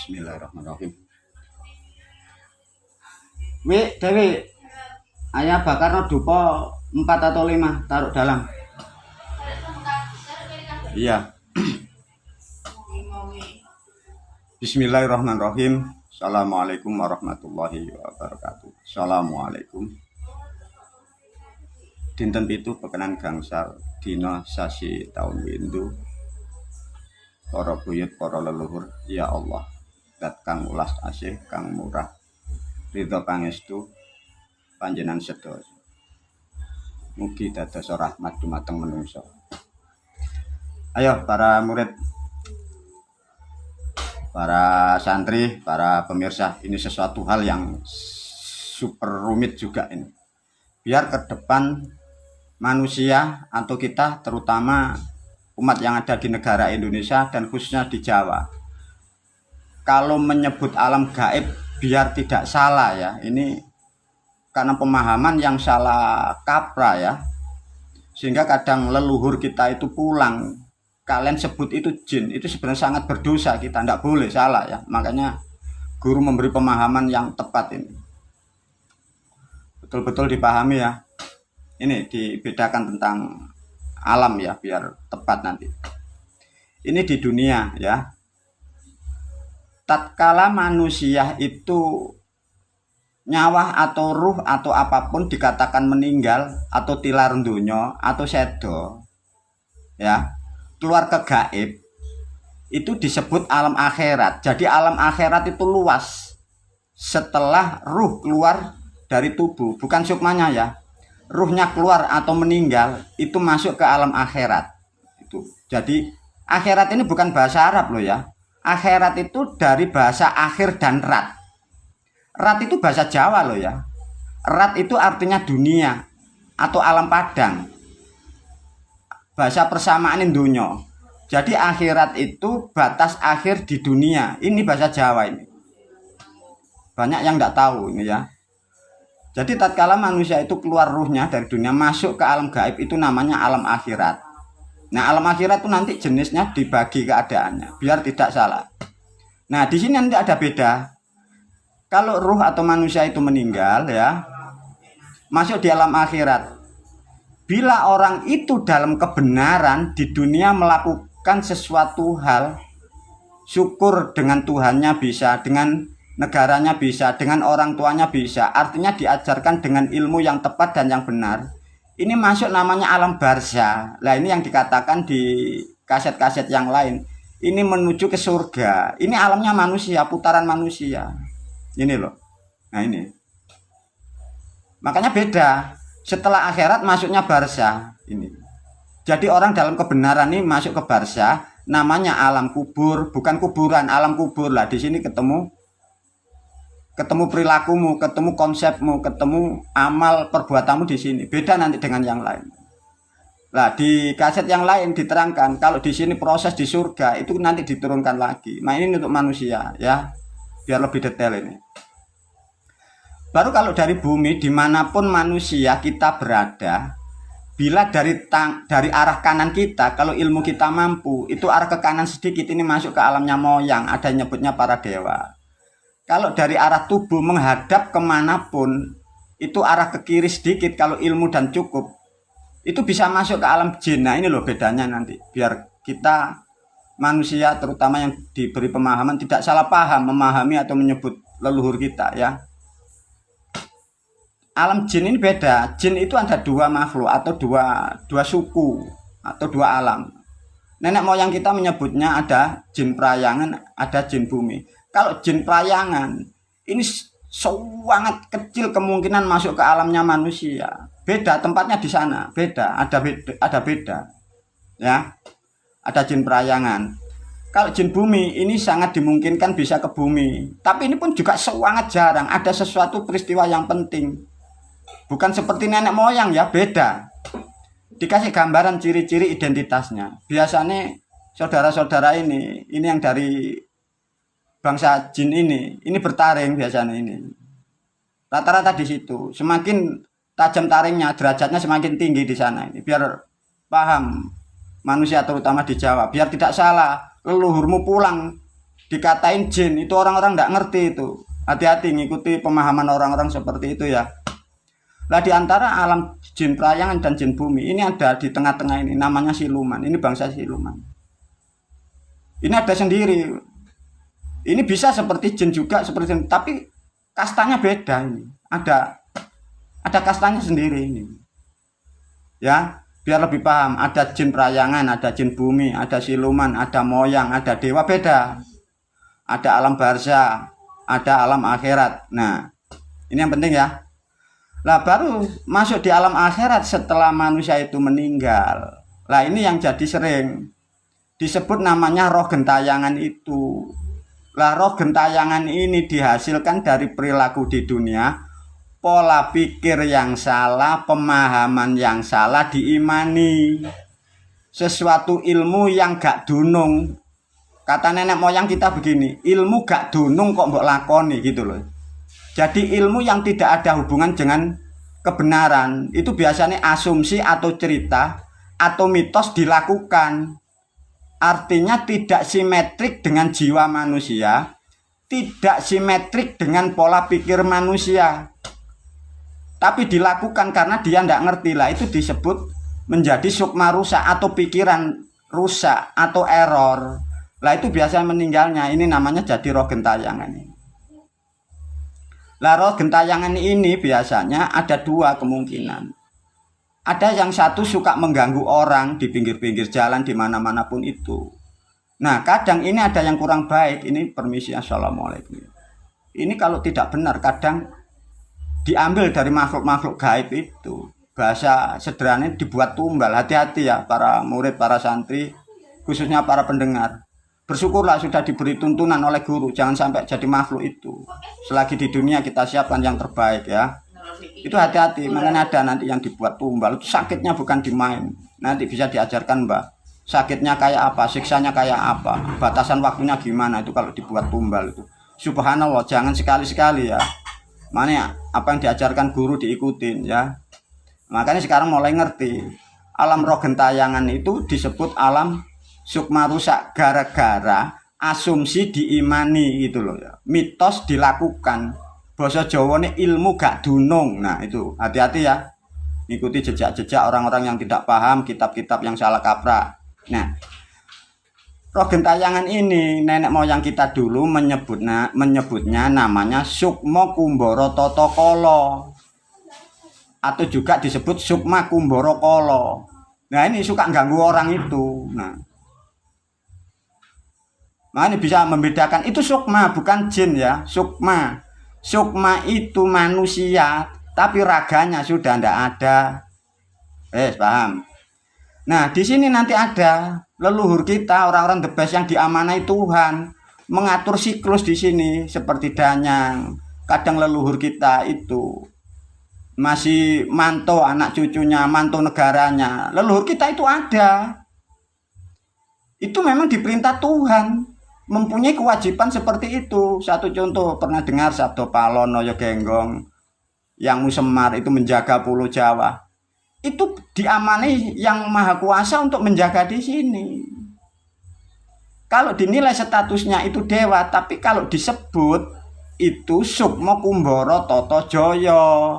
Bismillahirrahmanirrahim. Dewi, ayah bakar no dupa 4 atau 5 taruh dalam. Iya. Bismillahirrahmanirrahim. Assalamualaikum warahmatullahi wabarakatuh. Assalamualaikum. Dinten pitu pekenan gangsal dina sasi taun windu. Para buyut, para leluhur, ya Allah, dat kang ulas asih, kang murah, ridho pangestu, panjenengan sedaya. Mugi dados rahmat dumateng manungsa. Ayo para murid, para santri, para pemirsa, ini sesuatu hal yang super rumit juga ini. Biar ke depan manusia atau kita, terutama umat yang ada di negara Indonesia dan khususnya di Jawa, kalau menyebut alam gaib biar tidak salah ya, ini karena pemahaman yang salah kaprah ya, sehingga kadang leluhur kita itu pulang, kalian sebut itu jin, itu sebenarnya sangat berdosa, kita tidak boleh salah ya. Makanya guru memberi pemahaman yang tepat ini, betul-betul dipahami ya. Ini dibedakan tentang alam ya, biar tepat nanti. Ini di dunia ya. Tatkala manusia itu nyawa atau ruh atau apapun dikatakan meninggal atau tilar donya atau sedo ya, keluar ke gaib, itu disebut alam akhirat. Jadi alam akhirat itu luas setelah ruh keluar dari tubuh, bukan sukmanya ya. Ruhnya keluar atau meninggal itu masuk ke alam akhirat. Itu. Jadi akhirat ini bukan bahasa Arab loh ya. Akhirat itu dari bahasa akhir dan rat. Rat itu bahasa Jawa loh ya. Rat itu artinya dunia atau alam padang. Bahasa persamaan dunya. Jadi akhirat itu batas akhir di dunia. Ini bahasa Jawa ini. Banyak yang tidak tahu ini ya. Jadi tatkala manusia itu keluar ruhnya dari dunia masuk ke alam gaib, itu namanya alam akhirat. Nah, alam akhirat itu nanti jenisnya dibagi keadaannya biar tidak salah. Nah, di sini nanti ada beda. Kalau ruh atau manusia itu meninggal ya, masuk di alam akhirat. Bila orang itu dalam kebenaran di dunia melakukan sesuatu hal, syukur dengan Tuhannya bisa, dengan negaranya bisa, dengan orang tuanya bisa, artinya diajarkan dengan ilmu yang tepat dan yang benar, ini masuk namanya alam barzah. Nah, ini yang dikatakan di kaset-kaset yang lain, ini menuju ke surga. Ini alamnya manusia, putaran manusia ini loh. Nah, ini makanya beda. Setelah akhirat masuknya barzah ini. Jadi orang dalam kebenaran ini masuk ke barzah, namanya alam kubur, bukan kuburan, alam kubur. Lah di sini ketemu perilakumu, ketemu konsepmu, ketemu amal perbuatanmu di sini. Beda nanti dengan yang lain. Nah, di kaset yang lain diterangkan kalau di sini proses di surga itu nanti diturunkan lagi. Nah, ini untuk manusia ya, biar lebih detail ini. Baru kalau dari bumi, dimanapun manusia kita berada, bila dari arah kanan kita, kalau ilmu kita mampu, itu arah ke kanan sedikit, ini masuk ke alamnya moyang, ada yang nyebutnya para dewa. Kalau dari arah tubuh menghadap kemanapun, itu arah ke kiri sedikit, kalau ilmu dan cukup, itu bisa masuk ke alam jin. Nah, ini loh bedanya nanti, biar kita manusia terutama yang diberi pemahaman tidak salah paham memahami atau menyebut leluhur kita ya. Alam jin ini beda. Jin itu ada dua makhluk atau dua suku atau dua alam. Nenek moyang kita menyebutnya ada jin prayangan, ada jin bumi. Kalau jin prayangan ini sangat kecil kemungkinan masuk ke alamnya manusia. Beda tempatnya di sana, beda, ada beda. Ya. Ada jin prayangan. Kalau jin bumi ini sangat dimungkinkan bisa ke bumi. Tapi ini pun juga sangat jarang, ada sesuatu peristiwa yang penting. Bukan seperti nenek moyang ya, beda. Dikasih gambaran ciri-ciri identitasnya. Biasanya saudara-saudara ini yang dari bangsa jin ini bertaring biasanya ini. Rata-rata di situ. Semakin tajam taringnya, derajatnya semakin tinggi di sana ini. Biar paham manusia terutama di Jawa, biar tidak salah. Leluhurmu pulang dikatain jin, itu orang-orang nggak ngerti itu. Hati-hati ngikuti pemahaman orang-orang seperti itu ya. Lah di antara alam jin perayangan dan jin bumi ini ada di tengah-tengah ini namanya siluman. Ini bangsa siluman. Ini ada sendiri. Ini bisa seperti jin juga seperti jin, tapi kastanya beda ini. Ada kastanya sendiri ini. Ya, biar lebih paham, ada jin perayangan, ada jin bumi, ada siluman, ada moyang, ada dewa, beda. Ada alam barzah, ada alam akhirat. Nah, ini yang penting ya. Lah baru masuk di alam akhirat setelah manusia itu meninggal. Lah ini yang jadi sering disebut namanya roh gentayangan itu. Lah roh gentayangan ini dihasilkan dari perilaku di dunia, pola pikir yang salah, pemahaman yang salah diimani. Sesuatu ilmu yang gak dunung. Kata nenek moyang kita begini, ilmu gak dunung kok mbok lakoni gitu loh. Jadi ilmu yang tidak ada hubungan dengan kebenaran itu biasanya asumsi atau cerita atau mitos dilakukan. Artinya tidak simetrik dengan jiwa manusia, tidak simetrik dengan pola pikir manusia. Tapi dilakukan karena dia tidak ngerti lah, itu disebut menjadi sukma rusak atau pikiran rusak atau error. Lah itu biasanya meninggalnya, ini namanya jadi roh gentayangan ini. Lah roh gentayangan ini biasanya ada dua kemungkinan. Ada yang satu suka mengganggu orang di pinggir-pinggir jalan di mana-mana pun itu. Nah kadang ini ada yang kurang baik, ini permisi assalamualaikum. Ini kalau tidak benar kadang diambil dari makhluk-makhluk gaib itu. Bahasa sederhananya dibuat tumbal. Hati-hati ya para murid, para santri, khususnya para pendengar. Bersyukurlah sudah diberi tuntunan oleh guru, jangan sampai jadi makhluk itu. Selagi di dunia kita siapkan yang terbaik ya. Itu hati-hati, makanya ada nanti yang dibuat tumbal. Itu sakitnya bukan dimain. Nanti bisa diajarkan mbak, sakitnya kayak apa, siksanya kayak apa, batasan waktunya gimana itu kalau dibuat tumbal itu. Subhanallah, jangan sekali-sekali ya. Mana ya, apa yang diajarkan guru diikutin ya. Makanya sekarang mulai ngerti. Alam roh gentayangan itu disebut alam sukma rusak gara-gara asumsi diimani gitu loh ya. Mitos dilakukan. Basa Jawa ini ilmu gak dunung. Nah itu hati-hati ya. Ikuti jejak-jejak orang-orang yang tidak paham, kitab-kitab yang salah kaprah. Nah roh gentayangan ini nenek moyang kita dulu menyebutnya namanya Sukma Kumbara Tata Kala, atau juga disebut Sukma Kumbara Kala. Nah ini suka ganggu orang itu. Nah ini bisa membedakan itu sukma bukan jin ya. Sukma itu manusia tapi raganya sudah tidak ada. Paham? Nah di sini nanti ada leluhur kita, orang-orang the best yang diamanai Tuhan, mengatur siklus di sini seperti danyang. Kadang leluhur kita itu masih manto anak cucunya, manto negaranya. Leluhur kita itu ada. Itu memang diperintah Tuhan, mempunyai kewajiban seperti itu. Satu contoh, pernah dengar Sabdo Palono Yogenggong yang Musemar itu menjaga Pulau Jawa. Itu diamani yang Maha Kuasa untuk menjaga di sini. Kalau dinilai statusnya itu dewa, tapi kalau disebut itu Sukma Kumbara Tata Jaya.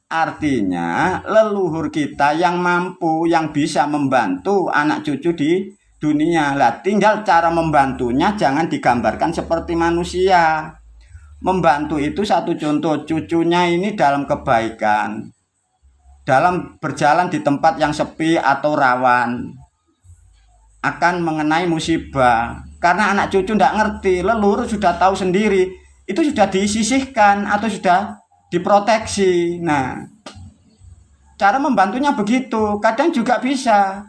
Artinya leluhur kita yang mampu, yang bisa membantu anak cucu di dunia. Lah tinggal cara membantunya jangan digambarkan seperti manusia. Membantu itu satu contoh, cucunya ini dalam kebaikan, dalam berjalan di tempat yang sepi atau rawan, akan mengenai musibah. Karena anak cucu tidak ngerti, leluhur sudah tahu sendiri, itu sudah disisihkan atau sudah diproteksi. Nah cara membantunya begitu. Kadang juga bisa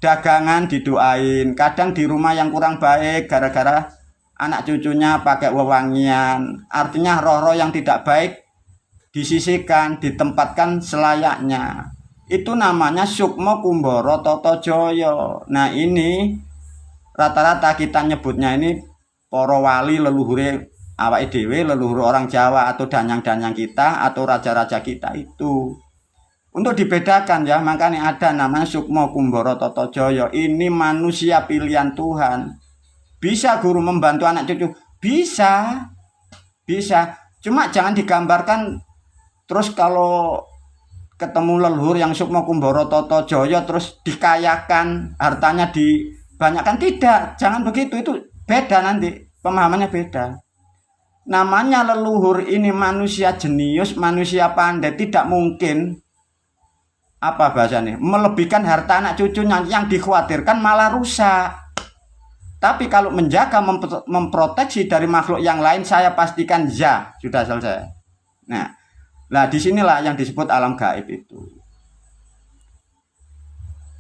dagangan didoain, kadang di rumah yang kurang baik gara-gara anak cucunya pakai wewangian. Artinya roh-roh yang tidak baik disisihkan, ditempatkan selayaknya. Itu namanya Sukma Kumbara Tata Jaya. Nah ini rata-rata kita nyebutnya ini para wali leluhure awake dhewe, leluhur orang Jawa atau danyang-danyang kita atau raja-raja kita itu. Untuk dibedakan ya, makanya ada namanya Sukma Kumbara Tata Jaya. Ini manusia pilihan Tuhan. Bisa guru membantu anak cucu, bisa. Cuma jangan digambarkan terus kalau ketemu leluhur yang sukma kumbara tata jaya terus dikayakan, hartanya dibanyakan, tidak. Jangan begitu, itu beda nanti, pemahamannya beda. Namanya leluhur ini manusia jenius, manusia pandai, tidak mungkin apa bahasanya melebihkan harta anak cucunya, yang dikhawatirkan malah rusak. Tapi kalau menjaga, memproteksi dari makhluk yang lain, saya pastikan ya, sudah selesai. Nah, disinilah yang disebut alam gaib itu.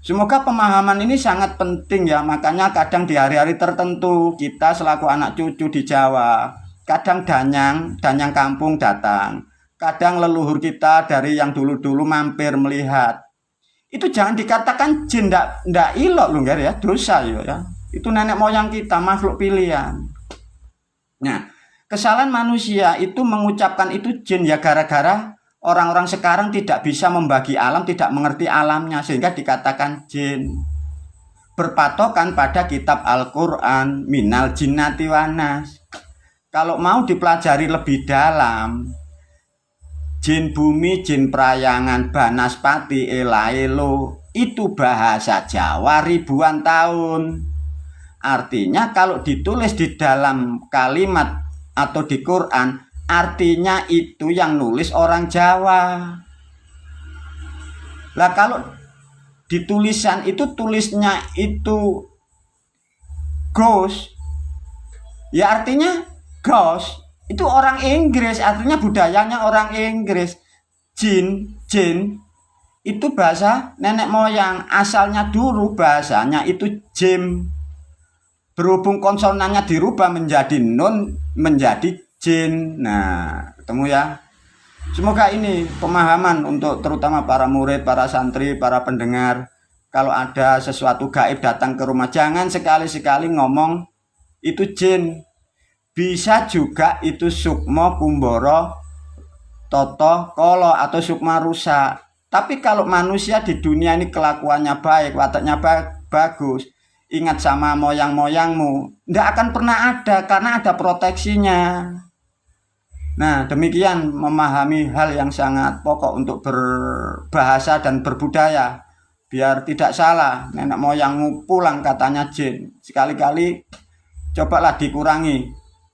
Semoga pemahaman ini sangat penting ya. Makanya kadang di hari-hari tertentu kita selaku anak cucu di Jawa, kadang danyang kampung datang, kadang leluhur kita dari yang dulu-dulu mampir melihat. Itu jangan dikatakan jin, ndak ilok loh ya, dosa ya. Itu nenek moyang kita, makhluk pilihan. Nah, kesalahan manusia itu mengucapkan itu jin ya gara-gara orang-orang sekarang tidak bisa membagi alam, tidak mengerti alamnya, sehingga dikatakan jin. Berpatokan pada kitab Al-Quran, minal jinnati wanas. Kalau mau dipelajari lebih dalam, jin bumi, jin prayangan, banaspati, elaelo, itu bahasa Jawa ribuan tahun. Artinya kalau ditulis di dalam kalimat atau di Quran, artinya itu yang nulis orang Jawa. Lah kalau di tulisan itu tulisnya itu ghost, ya artinya ghost itu orang Inggris, artinya budayanya orang Inggris. Jin itu bahasa nenek moyang, asalnya dulu bahasanya itu jim. Berhubung konsonannya dirubah menjadi nun, menjadi jin. Nah, ketemu ya. Semoga ini pemahaman untuk terutama para murid, para santri, para pendengar. Kalau ada sesuatu gaib datang ke rumah, jangan sekali-sekali ngomong itu jin. Bisa juga itu sukma kumbara tata kala atau sukma rusa. Tapi kalau manusia di dunia ini kelakuannya baik, wataknya bagus, ingat sama moyang-moyangmu, nggak akan pernah ada, karena ada proteksinya. Nah, demikian memahami hal yang sangat pokok untuk berbahasa dan berbudaya, biar tidak salah. Nenek moyangmu pulang katanya jin, sekali-kali cobalah dikurangi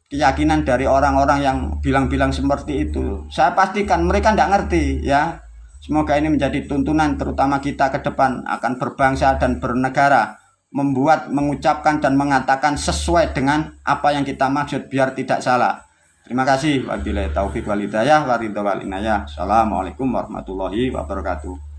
keyakinan dari orang-orang yang bilang-bilang seperti itu. Saya pastikan mereka nggak ngerti ya. Semoga ini menjadi tuntunan terutama kita ke depan akan berbangsa dan bernegara, membuat, mengucapkan dan mengatakan sesuai dengan apa yang kita maksud biar tidak salah. Terima kasih. Wabillahi taufiq wal hidayah wa ridha wal inayah. Assalamualaikum warahmatullahi wabarakatuh.